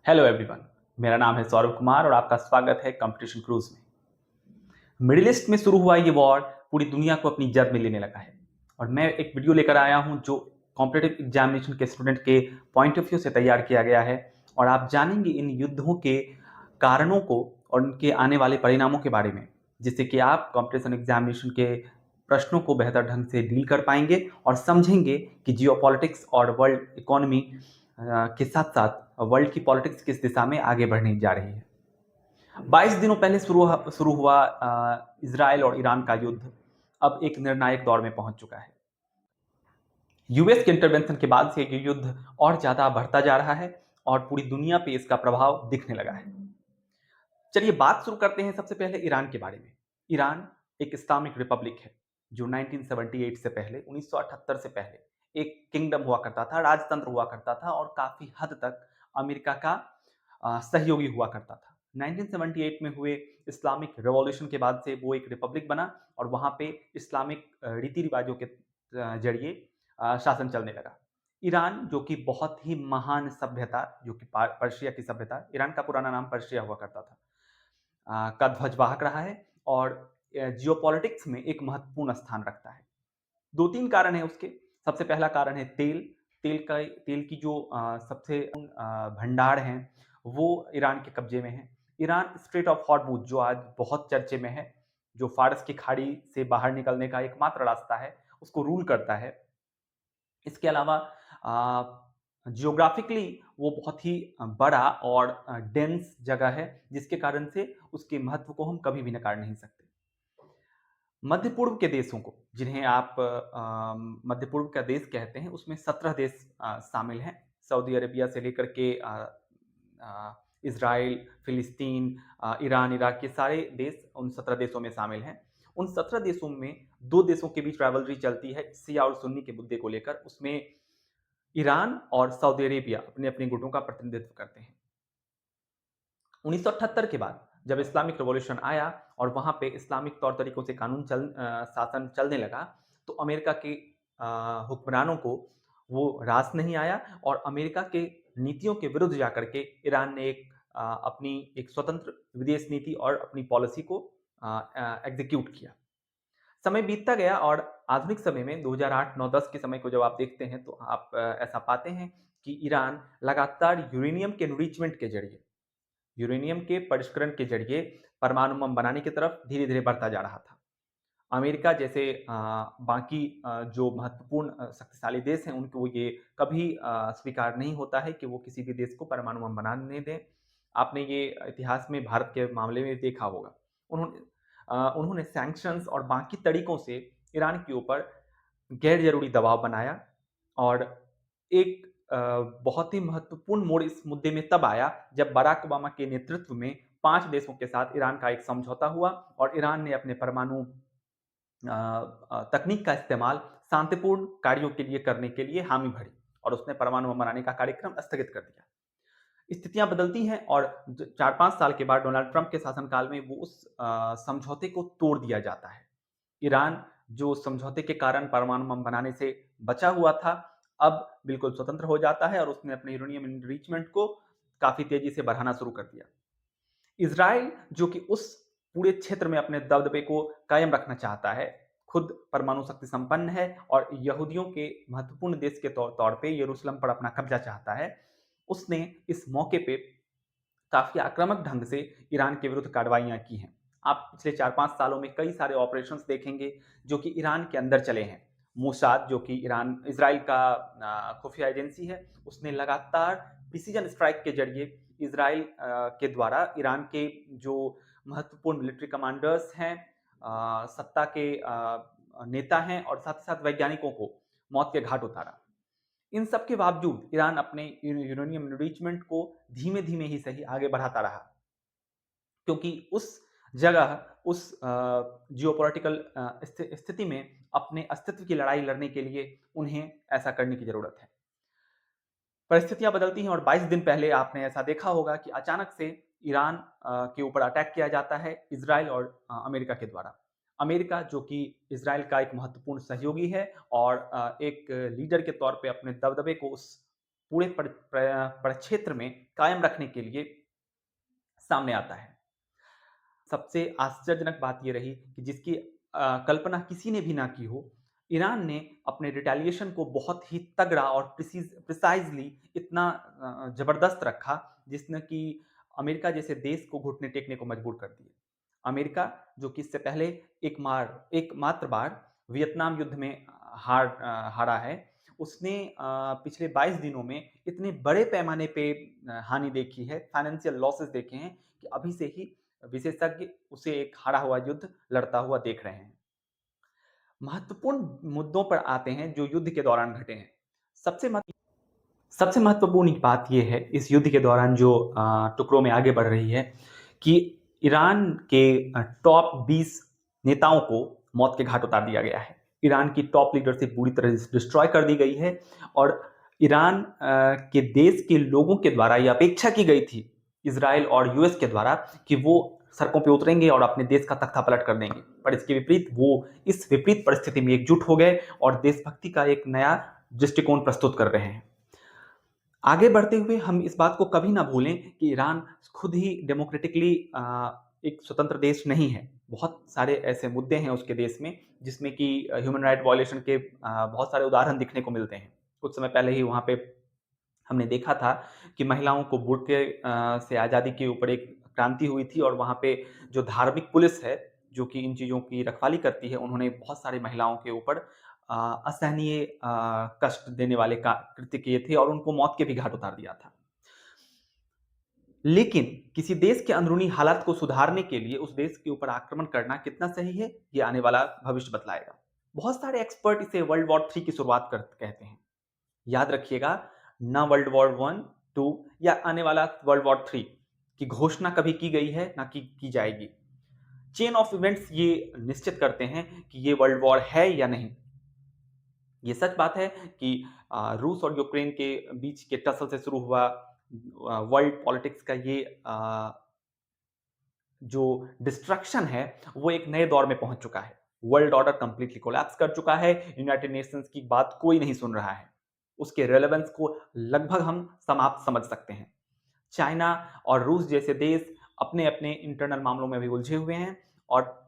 Hello everyone. मेरा नाम है सौरभ कुमार और आपका स्वागत है कंपटीशन क्रूज में। मिडिल ईस्ट में शुरू हुआ ये वॉर पूरी दुनिया को अपनी जद में लेने लगा है और मैं एक वीडियो लेकर आया हूं जो कॉम्पिटिटिव एग्जामिनेशन के स्टूडेंट के पॉइंट ऑफ व्यू से तैयार किया गया है और आप जानेंगे इन युद्धों के कारणों को और उनके आने वाले परिणामों के बारे में, जिससे कि आप कॉम्पिटिशन एग्जामिनेशन के प्रश्नों को बेहतर ढंग से डील कर पाएंगे और समझेंगे कि जियोपॉलिटिक्स और वर्ल्ड इकोनॉमी के साथ साथ वर्ल्ड की पॉलिटिक्स किस दिशा में आगे बढ़ने जा रही है। 22 दिनों पहले शुरू हुआ इजराइल और ईरान का युद्ध अब एक निर्णायक दौर में पहुंच चुका है। यूएस के इंटरवेंशन के बाद से ये युद्ध और ज्यादा बढ़ता जा रहा है और पूरी दुनिया पे इसका प्रभाव दिखने लगा है। चलिए बात शुरू करते हैं सबसे पहले ईरान के बारे में। ईरान एक इस्लामिक रिपब्लिक है जो 1978 से पहले 1978 से पहले एक किंगडम हुआ करता था, राजतंत्र हुआ करता था और काफी हद तक अमेरिका का सहयोगी हुआ करता था। 1978 में हुए इस्लामिक रिवॉल्यूशन के बाद से वो एक रिपब्लिक बना और वहां पे इस्लामिक रीति रिवाजों के जरिए शासन चलने लगा। ईरान जो कि बहुत ही महान सभ्यता, जो कि पर्शिया की सभ्यता, ईरान का पुराना नाम पर्शिया हुआ करता था, का ध्वजवाहक रहा है और जियोपॉलिटिक्स में एक महत्वपूर्ण स्थान रखता है। दो तीन कारण है उसके। सबसे पहला कारण है तेल। तेल की जो सबसे भंडार हैं वो ईरान के कब्जे में है। ईरान स्ट्रेट ऑफ हॉर्मुज जो आज बहुत चर्चे में है, जो फारस की खाड़ी से बाहर निकलने का एकमात्र रास्ता है, उसको रूल करता है। इसके अलावा जियोग्राफिकली वो बहुत ही बड़ा और डेंस जगह है, जिसके कारण से उसके महत्व को हम कभी भी नकार नहीं सकते। मध्य पूर्व के देशों को, जिन्हें आप मध्य पूर्व का देश कहते हैं, उसमें 17 देश शामिल हैं। सऊदी अरेबिया से लेकर के इसराइल, फिलिस्तीन, ईरान, इराक, के सारे देश उन 17 देशों में शामिल हैं। उन 17 देशों में दो देशों के बीच राइवलरी चलती है शिया और सुन्नी के मुद्दे को लेकर। उसमें ईरान और सऊदी अरेबिया अपने अपने गुटों का प्रतिनिधित्व करते हैं। 1978 के बाद जब इस्लामिक रिवॉल्यूशन आया और वहां पे इस्लामिक तौर तरीकों से शासन चलने लगा, तो अमेरिका के हुक्मरानों को वो रास नहीं आया और अमेरिका के नीतियों के विरुद्ध जाकर के ईरान ने अपनी एक स्वतंत्र विदेश नीति और अपनी पॉलिसी को एग्जीक्यूट किया। समय बीतता गया और आधुनिक समय में 2008-9-10 के समय को जब आप देखते हैं तो आप ऐसा पाते हैं कि ईरान लगातार यूरेनियम के एनरिचमेंट के जरिए, यूरेनियम के परिष्करण के जरिए परमाणु बम बनाने की तरफ धीरे धीरे बढ़ता जा रहा था। अमेरिका जैसे बाकी जो महत्वपूर्ण शक्तिशाली देश हैं, उनको ये कभी स्वीकार नहीं होता है कि वो किसी भी देश को परमाणु बम बनाने दें। आपने ये इतिहास में भारत के मामले में देखा होगा। उन्होंने सैंक्शंस और बाकी तरीकों से ईरान के ऊपर गैर जरूरी दबाव बनाया और एक बहुत ही महत्वपूर्ण मोड़ इस मुद्दे में तब आया जब बराक ओबामा के नेतृत्व में 5 देशों के साथ ईरान का एक समझौता हुआ और ईरान ने अपने परमाणु तकनीक का इस्तेमाल शांतिपूर्ण कार्यों के लिए करने के लिए हामी भरी और उसने परमाणु बम बनाने का कार्यक्रम स्थगित कर दिया। स्थितियां बदलती हैं और 4-5 साल के बाद डोनाल्ड ट्रंप के शासनकाल में वो उस समझौते को तोड़ दिया जाता है। ईरान जो समझौते के कारण परमाणु बम बनाने से बचा हुआ था, अब बिल्कुल स्वतंत्र हो जाता है और उसने अपने यूरेनियम एनरिचमेंट को काफी तेजी से बढ़ाना शुरू कर दिया। इजराइल जो कि उस पूरे क्षेत्र में अपने दबदबे को कायम रखना चाहता है, खुद परमाणु शक्ति संपन्न है और यहूदियों के महत्वपूर्ण देश के तौर पे यरूशलेम पर अपना कब्जा चाहता है। उसने इस मौके पे काफी आक्रामक ढंग से ईरान के विरुद्ध कार्रवाइयां की हैं। आप पिछले 4-5 सालों में कई सारे ऑपरेशंस देखेंगे जो कि ईरान के अंदर चले हैं। मोसाद जो कि ईरान इजराइल का खुफिया एजेंसी है, उसने लगातार प्रिसीजन स्ट्राइक के जरिए इजराइल के द्वारा ईरान के जो महत्वपूर्ण मिलिट्री कमांडर्स हैं, सत्ता के नेता हैं और साथ ही साथ वैज्ञानिकों को मौत के घाट उतारा। इन सब के बावजूद ईरान अपने यूरेनियम एनरिचमेंट को धीमे धीमे ही सही आगे बढ़ाता रहा, क्योंकि उस जगह उस जियोपॉलिटिकल स्थिति में अपने अस्तित्व की लड़ाई लड़ने के लिए उन्हें ऐसा करने की जरूरत है। परिस्थितियां बदलती हैं और 22 दिन पहले आपने ऐसा देखा होगा कि अचानक से ईरान के ऊपर अटैक किया जाता है इजराइल और अमेरिका के द्वारा। अमेरिका जो कि इजराइल का एक महत्वपूर्ण सहयोगी है और एक लीडर के तौर पे अपने दबदबे को उस पूरे परिक्षेत्र में कायम रखने के लिए सामने आता है। सबसे आश्चर्यजनक बात ये रही कि जिसकी कल्पना किसी ने भी ना की हो, ईरान ने अपने रिटेलिएशन को बहुत ही तगड़ा और प्रिसाइजली इतना जबरदस्त रखा, जिसने कि अमेरिका जैसे देश को घुटने टेकने को मजबूर कर दिया। अमेरिका जो कि इससे पहले एकमात्र बार वियतनाम युद्ध में हारा है, उसने पिछले 22 दिनों में इतने बड़े पैमाने पे हानि देखी है, फाइनेंशियल लॉसेस देखे हैं कि अभी से ही विशेषज्ञ उसे एक हारा हुआ युद्ध लड़ता हुआ देख रहे हैं। महत्वपूर्ण मुद्दों पर आते हैं जो युद्ध के दौरान घटे हैं। सबसे महत्वपूर्ण बात यह है इस युद्ध के दौरान जो टुकड़ों में आगे बढ़ रही है कि ईरान के टॉप 20 नेताओं को मौत के घाट उतार दिया गया है। ईरान की टॉप लीडरशिप पूरी तरह से डिस्ट्रॉय कर दी गई है और ईरान के देश के लोगों के द्वारा यह अपेक्षा की गई थी इजराइल और यूएस के द्वारा कि वो सड़कों पे उतरेंगे और अपने देश का तख्ता पलट कर देंगे, पर इसके विपरीत वो इस विपरीत परिस्थिति में एकजुट हो गए और देशभक्ति का एक नया दृष्टिकोण प्रस्तुत कर रहे हैं। आगे बढ़ते हुए हम इस बात को कभी ना भूलें कि ईरान खुद ही डेमोक्रेटिकली एक स्वतंत्र देश नहीं है। बहुत सारे ऐसे मुद्दे हैं उसके देश में जिसमें कि ह्यूमन राइट वायलेशन के बहुत सारे उदाहरण दिखने को मिलते हैं। कुछ समय पहले ही वहाँ पे हमने देखा था कि महिलाओं को बुर्के से आज़ादी के ऊपर एक क्रांति हुई थी और वहाँ पे जो धार्मिक पुलिस है जो कि इन चीज़ों की रखवाली करती है, उन्होंने बहुत सारी महिलाओं के ऊपर असहनीय कष्ट देने वाले कृत्य किए थे और उनको मौत के भी घाट उतार दिया था। लेकिन किसी देश के अंदरूनी हालात को सुधारने के लिए उस देश के ऊपर आक्रमण करना कितना सही है, ये आने वाला भविष्य बतलाएगा। बहुत सारे एक्सपर्ट इसे वर्ल्ड वॉर 3 की शुरुआत कहते हैं। याद रखिएगा, ना वर्ल्ड वॉर 1, 2 या आने वाला वर्ल्ड वॉर 3 की घोषणा कभी की गई है ना की जाएगी। चेन ऑफ इवेंट्स ये निश्चित करते हैं कि ये वर्ल्ड वॉर है या नहीं। ये सच बात है कि रूस और यूक्रेन के बीच के टसल से शुरू हुआ वर्ल्ड पॉलिटिक्स का ये जो डिस्ट्रक्शन है वो एक नए दौर में पहुंच चुका है। वर्ल्ड ऑर्डर कंप्लीटली कोलैप्स कर चुका है। यूनाइटेड नेशंस की बात कोई नहीं सुन रहा है। उसके रेलेवेंस को लगभग हम समाप्त समझ सकते हैं। चाइना और रूस जैसे देश अपने अपने इंटरनल मामलों में भी उलझे हुए हैं और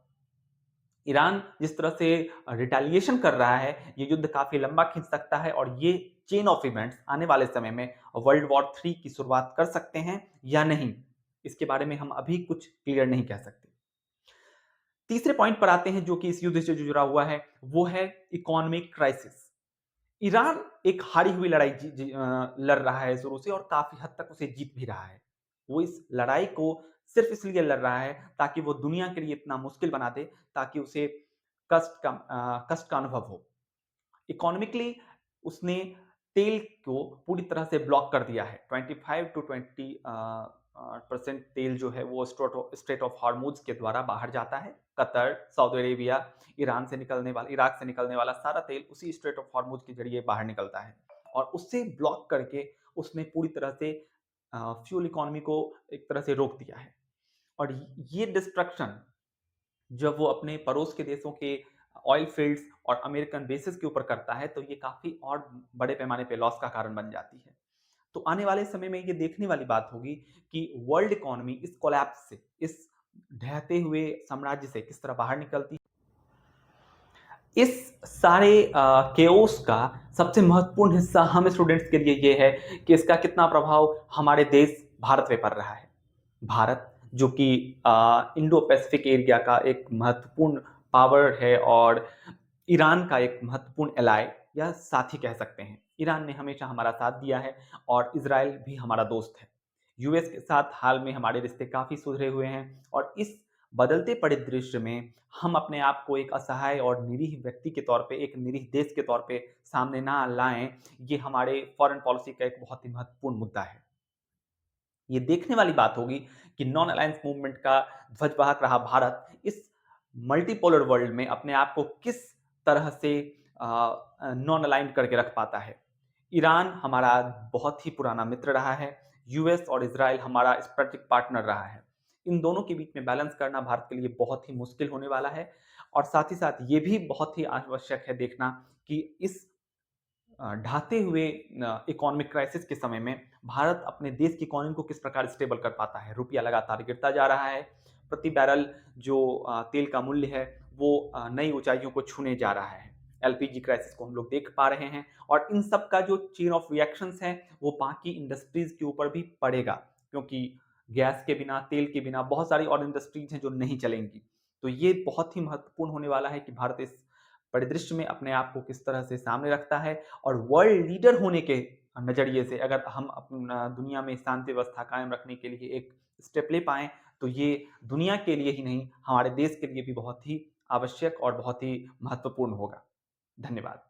ईरान जिस तरह से रिटेलिएशन कर रहा है, ये युद्ध काफी लंबा खींच सकता है और ये चेन ऑफ इवेंट्स आने वाले समय में वर्ल्ड वॉर 3 की शुरुआत कर सकते हैं या नहीं, इसके बारे में हम अभी कुछ क्लियर नहीं कह सकते। तीसरे पॉइंट पर आते हैं जो कि इस युद्ध से जुड़ा हुआ है, वो है इकोनॉमिक क्राइसिस। ईरान एक हारी हुई लड़ाई लड़ रहा है शुरू से और काफी हद तक उसे जीत भी रहा है। वो इस लड़ाई को सिर्फ इसलिए लड़ रहा है ताकि वो दुनिया के लिए इतना मुश्किल बना दे ताकि उसे कष्ट का अनुभव हो। इकोनॉमिकली उसने तेल को पूरी तरह से ब्लॉक कर दिया है। 25 to 20% तेल जो है वो स्ट्रेट ऑफ हॉर्मुज के द्वारा बाहर जाता है। कतर, सऊदी अरेबिया, इराक से निकलने वाला सारा तेल उसी स्ट्रेट ऑफ हॉर्मुज के जरिए बाहर निकलता है और उससे ब्लॉक करके उसने पूरी तरह से फ्यूल इकोनॉमी को एक तरह से रोक दिया है। और ये डिस्ट्रक्शन जब वो अपने पड़ोस के देशों के ऑयल फील्ड्स और अमेरिकन बेसिस के ऊपर करता है तो ये काफी और बड़े पैमाने पे लॉस का कारण बन जाती है। तो आने वाले समय में ये देखने वाली बात होगी कि वर्ल्ड इकोनॉमी इस कोलैप्स से, इस ढहते हुए साम्राज्य से किस तरह बाहर निकलती है। इस सारे केओस का सबसे महत्वपूर्ण हिस्सा हम स्टूडेंट्स के लिए ये है कि इसका कितना प्रभाव हमारे देश भारत पे पड़ रहा है। भारत जो कि इंडो पैसिफिक एरिया का एक महत्वपूर्ण पावर है और ईरान का एक महत्वपूर्ण एलाय या साथी कह सकते हैं। ईरान ने हमेशा हमारा साथ दिया है और इजराइल भी हमारा दोस्त है। यूएस के साथ हाल में हमारे रिश्ते काफी सुधरे हुए हैं और इस बदलते परिदृश्य में हम अपने आप को एक असहाय और निरीह व्यक्ति के तौर पे, एक निरीह देश के तौर पे सामने ना लाएं, ये हमारे फॉरेन पॉलिसी का एक बहुत ही महत्वपूर्ण मुद्दा है। ये देखने वाली बात होगी कि नॉन अलायंस मूवमेंट का ध्वजवाहक रहा भारत इस मल्टीपोलर वर्ल्ड में अपने आप को किस तरह से नॉन अलाइंड करके रख पाता है। ईरान हमारा बहुत ही पुराना मित्र रहा है। यूएस और इजराइल हमारा स्ट्रेटेजिक पार्टनर रहा है। इन दोनों के बीच में बैलेंस करना भारत के लिए बहुत ही मुश्किल होने वाला है और साथ ही साथ ये भी बहुत ही आवश्यक है देखना कि इस ढाते हुए इकोनॉमिक क्राइसिस के समय में भारत अपने देश की इकोनॉमी को किस प्रकार स्टेबल कर पाता है। रुपया लगातार गिरता जा रहा है, प्रति बैरल जो तेल का मूल्य है वो नई ऊंचाइयों को छूने जा रहा है। एलपीजी क्राइसिस को हम लोग देख पा रहे हैं और इन सब का जो चेन ऑफ रिएक्शंस है वो बाकी इंडस्ट्रीज के ऊपर भी पड़ेगा, क्योंकि गैस के बिना, तेल के बिना बहुत सारी और इंडस्ट्रीज हैं जो नहीं चलेंगी। तो ये बहुत ही महत्वपूर्ण होने वाला है कि भारत इस परिदृश्य में अपने आप को किस तरह से सामने रखता है और वर्ल्ड लीडर होने के नजरिए से अगर हम अपना दुनिया में शांति व्यवस्था कायम रखने के लिए एक स्टेप ले पाएं, तो ये दुनिया के लिए ही नहीं, हमारे देश के लिए भी बहुत ही आवश्यक और बहुत ही महत्वपूर्ण होगा। धन्यवाद।